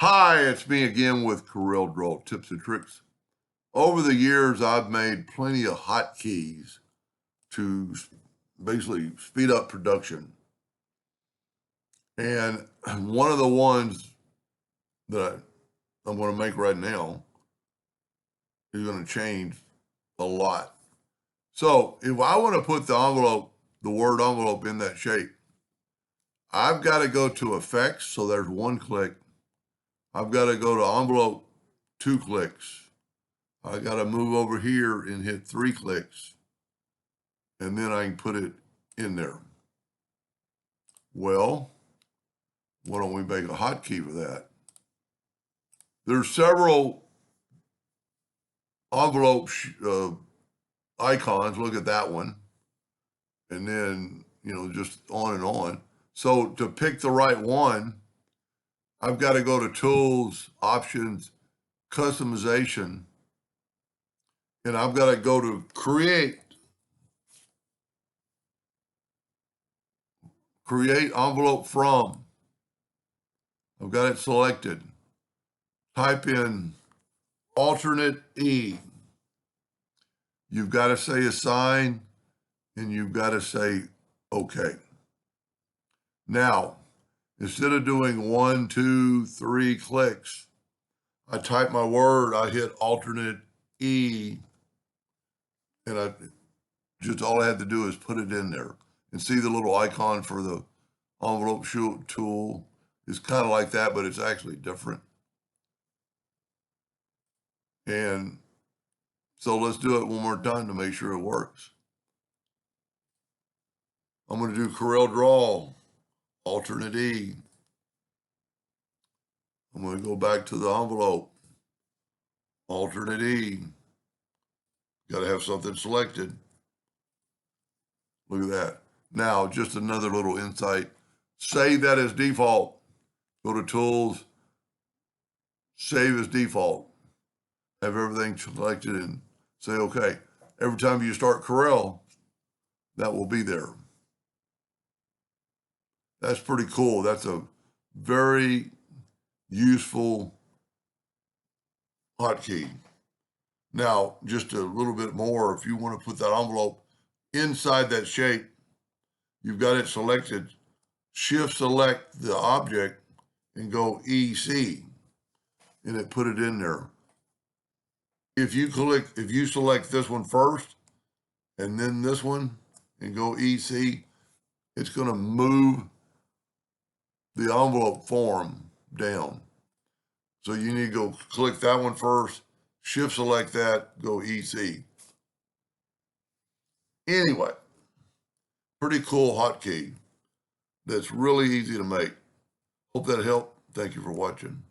Hi, it's me again with Corel Draw Tips and Tricks. Over the years, I've made plenty of hotkeys to basically speed up production. And one of the ones that I'm going to make right now is going to change a lot. So if I want to put the word envelope in that shape, I've got to go to effects. So there's one click. I've got to go to envelope, 2 clicks. I got to move over here and hit 3 clicks, and then I can put it in there. Well, why don't we make a hotkey for that? There's several envelope icons. Look at that one. And then, just on and on. So to pick the right one, I've got to go to Tools, Options, Customization, and I've got to go to Create Envelope From. I've got it selected. Type in alternate E. You've got to say assign, and you've got to say OK. Now, instead of doing 1, 2, 3 clicks, I type my word, I hit alternate E, and all I had to do is put it in there. And see the little icon for the envelope tool is kind of like that, but it's actually different. And so let's do it one more time to make sure it works. I'm going to do Corel Draw, alternate E. I'm going to go back to the envelope, alternate E. Got to have something selected. Look at that. Now, just another little insight. Save that as default. Go to Tools, Save as default. Have everything selected and say OK. Every time you start Corel, that will be there. That's pretty cool. That's a very useful hotkey. Now, just a little bit more, if you want to put that envelope inside that shape, you've got it selected. Shift select the object and go EC, and it put it in there. If you select this one first and then this one and go EC, it's going to move the envelope form down. So you need to go click that one first, shift select that, go EC. Anyway, pretty cool hotkey that's really easy to make. Hope that helped. Thank you for watching.